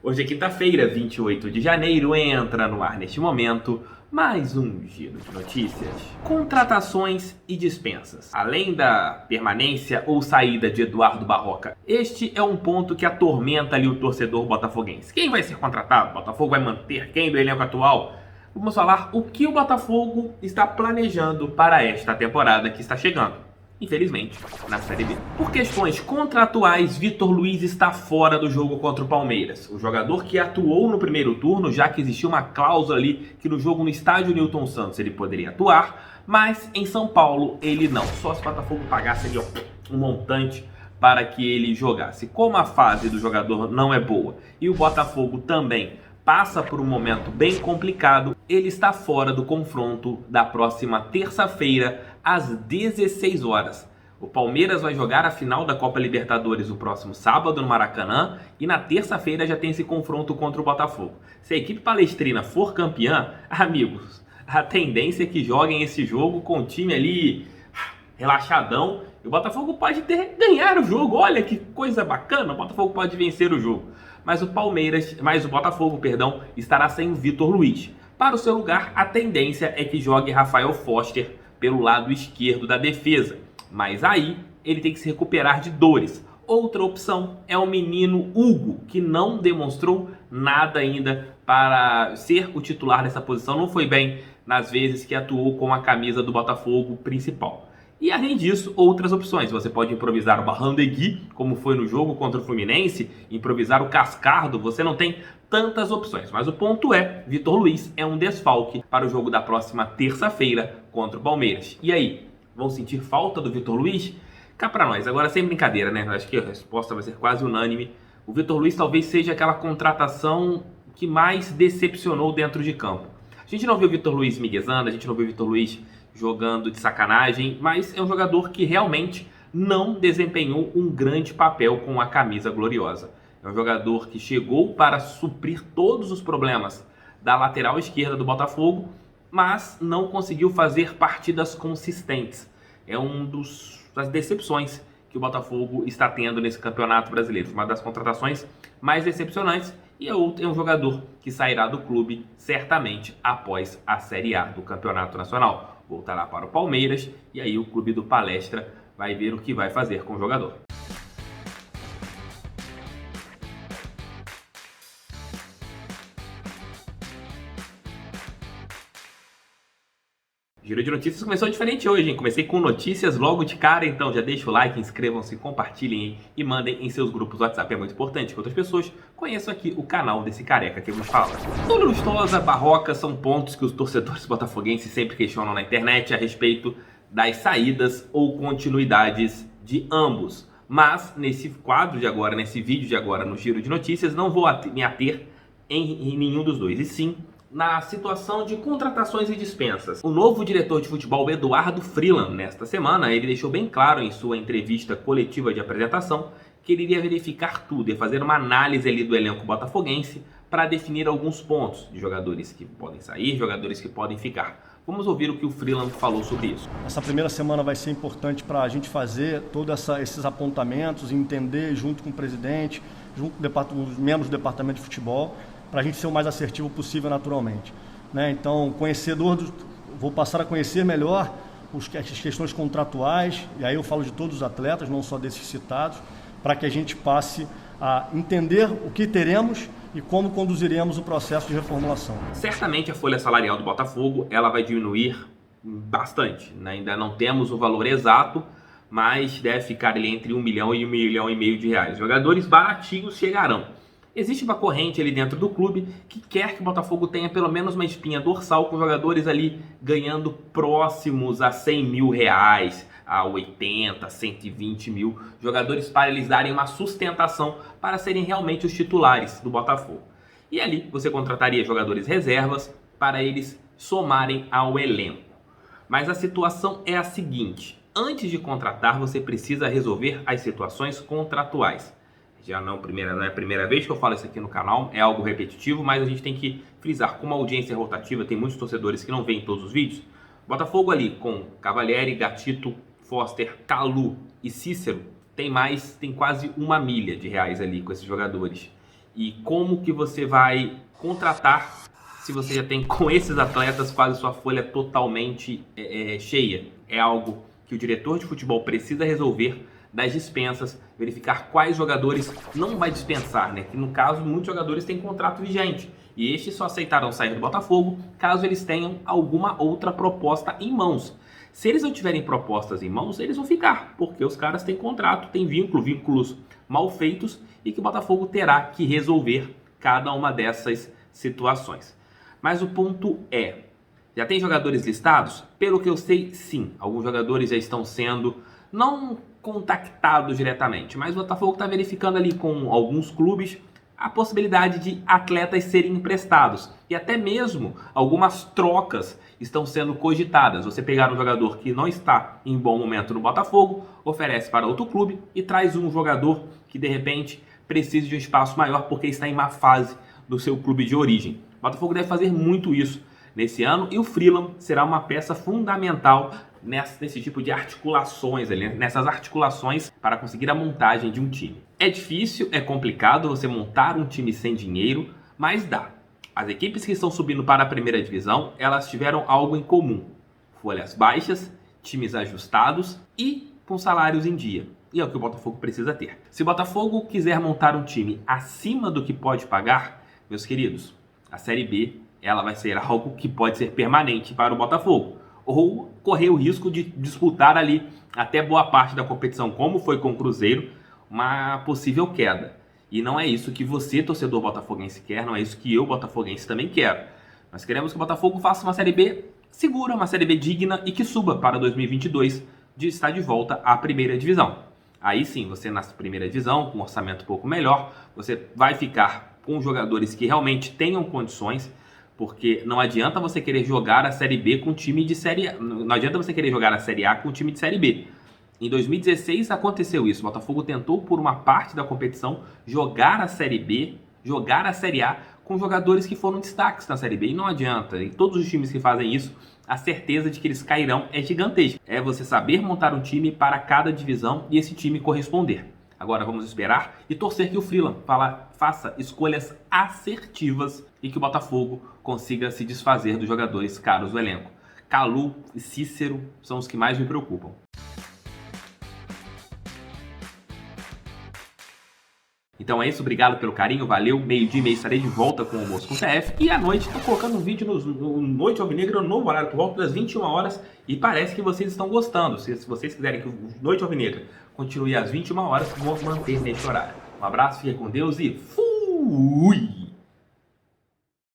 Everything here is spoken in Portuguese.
Hoje é quinta-feira, 28 de janeiro, entra no ar neste momento mais um giro de notícias. Contratações e dispensas. Além da permanência ou saída de Eduardo Barroca, este é um ponto que atormenta ali o torcedor botafoguense. Quem vai ser contratado? O Botafogo vai manter quem do elenco atual? Vamos falar o que o Botafogo está planejando para esta temporada que está chegando. Infelizmente, na Série B. Por questões contratuais, Vitor Luiz está fora do jogo contra o Palmeiras. O jogador que atuou no primeiro turno, já que existia uma cláusula ali que no jogo no estádio Newton Santos ele poderia atuar, mas em São Paulo ele não. Só se o Botafogo pagasse ali um montante para que ele jogasse. Como a fase do jogador não é boa e o Botafogo também passa por um momento bem complicado, ele está fora do confronto da próxima terça-feira, às 16 horas. O Palmeiras vai jogar a final da Copa Libertadores no próximo sábado no Maracanã e na terça-feira já tem esse confronto contra o Botafogo. Se a equipe palestrina for campeã, amigos, a tendência é que joguem esse jogo com o time ali relaxadão e o Botafogo pode ganhar o jogo. Olha que coisa bacana, o Botafogo pode vencer o jogo. Mas o Botafogo, estará sem o Vitor Luiz. Para o seu lugar, a tendência é que jogue Rafael Foster pelo lado esquerdo da defesa. Mas aí ele tem que se recuperar de dores. Outra opção é o menino Hugo, que não demonstrou nada ainda para ser o titular dessa posição. Não foi bem nas vezes que atuou com a camisa do Botafogo principal. E além disso, outras opções. Você pode improvisar o Barrandegui, como foi no jogo contra o Fluminense, improvisar o Cascardo, você não tem tantas opções. Mas o ponto é, Vitor Luiz é um desfalque para o jogo da próxima terça-feira contra o Palmeiras. E aí, vão sentir falta do Vitor Luiz? Cá pra nós, agora sem brincadeira, né? Acho que a resposta vai ser quase unânime. O Vitor Luiz talvez seja aquela contratação que mais decepcionou dentro de campo. A gente não viu o Vitor Luiz miguezando, a gente não viu o Vitor Luiz jogando de sacanagem, mas é um jogador que realmente não desempenhou um grande papel com a camisa gloriosa. É um jogador que chegou para suprir todos os problemas da lateral esquerda do Botafogo, mas não conseguiu fazer partidas consistentes. É das decepções que o Botafogo está tendo nesse campeonato brasileiro. Uma das contratações mais decepcionantes e é um jogador que sairá do clube certamente após a Série A do Campeonato Nacional. Voltará para o Palmeiras e aí o clube do Palestra vai ver o que vai fazer com o jogador. Giro de notícias começou diferente hoje, hein? Comecei com notícias logo de cara, então já deixa o like, inscrevam-se, compartilhem e mandem em seus grupos WhatsApp. É muito importante que outras pessoas conheçam aqui o canal desse careca que eu vos falo. Túlio Lustosa, Barroca são pontos que os torcedores botafoguenses sempre questionam na internet a respeito das saídas ou continuidades de ambos. Mas nesse quadro de agora, nesse vídeo de agora no Giro de Notícias, não vou me ater em nenhum dos dois, e sim na situação de contratações e dispensas. O novo diretor de futebol, Eduardo Freeland, nesta semana, ele deixou bem claro em sua entrevista coletiva de apresentação que ele iria verificar tudo, ia fazer uma análise ali do elenco botafoguense para definir alguns pontos de jogadores que podem sair, jogadores que podem ficar. Vamos ouvir o que o Freeland falou sobre isso. Essa primeira semana vai ser importante para a gente fazer todos esses apontamentos, entender junto com o presidente, junto com os membros do departamento de futebol, para a gente ser o mais assertivo possível naturalmente. Então, vou passar a conhecer melhor as questões contratuais, e aí eu falo de todos os atletas, não só desses citados, para que a gente passe a entender o que teremos e como conduziremos o processo de reformulação. Certamente a folha salarial do Botafogo ela vai diminuir bastante, né? Ainda não temos o valor exato, mas deve ficar ali entre 1 milhão e 1,5 milhão de reais. Jogadores baratinhos chegarão. Existe uma corrente ali dentro do clube que quer que o Botafogo tenha pelo menos uma espinha dorsal com jogadores ali ganhando próximos a 100 mil reais, a 80, 120 mil jogadores para eles darem uma sustentação para serem realmente os titulares do Botafogo. E ali você contrataria jogadores reservas para eles somarem ao elenco. Mas a situação é a seguinte: antes de contratar você precisa resolver as situações contratuais. Já não é a primeira vez que eu falo isso aqui no canal, é algo repetitivo, mas a gente tem que frisar, como a audiência é rotativa, tem muitos torcedores que não veem todos os vídeos. Botafogo ali com Cavalieri, Gatito, Foster, Calu e Cícero tem quase 1 milha de reais ali com esses jogadores. e como que você vai contratar se você já tem com esses atletas quase sua folha totalmente cheia. É algo que o diretor de futebol precisa resolver, das dispensas, verificar quais jogadores não vai dispensar, né? Que no caso muitos jogadores têm contrato vigente e estes só aceitaram sair do Botafogo caso eles tenham alguma outra proposta em mãos. Se eles não tiverem propostas em mãos, eles vão ficar, porque os caras têm contrato, têm vínculos mal feitos e que o Botafogo terá que resolver cada uma dessas situações. Mas o ponto é, já tem jogadores listados? Pelo que eu sei, sim. Alguns jogadores já estão sendo, não contactados diretamente, mas o Botafogo está verificando ali com alguns clubes a possibilidade de atletas serem emprestados. E até mesmo algumas trocas estão sendo cogitadas. Você pegar um jogador que não está em bom momento no Botafogo, oferece para outro clube e traz um jogador que de repente precise de um espaço maior porque está em má fase do seu clube de origem. O Botafogo deve fazer muito isso nesse ano e o Freeland será uma peça fundamental nesse tipo de articulações, nessas articulações para conseguir a montagem de um time. É difícil, é complicado você montar um time sem dinheiro, mas dá. As equipes que estão subindo para a primeira divisão, elas tiveram algo em comum: folhas baixas, times ajustados e com salários em dia. E é o que o Botafogo precisa ter. Se o Botafogo quiser montar um time acima do que pode pagar, meus queridos, a Série B ela vai ser algo que pode ser permanente para o Botafogo, ou correr o risco de disputar ali até boa parte da competição, como foi com o Cruzeiro, uma possível queda. E não é isso que você, torcedor botafoguense, quer, não é isso que eu, botafoguense, também quero. Nós queremos que o Botafogo faça uma Série B segura, uma Série B digna e que suba para 2022 de estar de volta à primeira divisão. Aí sim, você na primeira divisão, com um orçamento um pouco melhor, você vai ficar com jogadores que realmente tenham condições, porque não adianta você querer jogar a Série B com time de Série A. Não adianta você querer jogar a Série A com time de Série B. Em 2016 aconteceu isso. O Botafogo tentou, por uma parte da competição, jogar a Série B, jogar a Série A com jogadores que foram destaques na Série B. E não adianta. E todos os times que fazem isso, a certeza de que eles cairão é gigantesca. É você saber montar um time para cada divisão e esse time corresponder. Agora vamos esperar e torcer que o Freeland faça escolhas assertivas e que o Botafogo consiga se desfazer dos jogadores caros do elenco. Calu e Cícero são os que mais me preocupam. Então é isso, obrigado pelo carinho, valeu, meio-dia e meio estarei de volta com o Almoço com o TF e à noite estou colocando um vídeo no Noite Alvinegra, no novo horário, por volta das 21 horas e parece que vocês estão gostando. Se vocês quiserem que o Noite Alvinegra continue às 21 horas, vou manter nesse horário. Um abraço, fique com Deus e fui!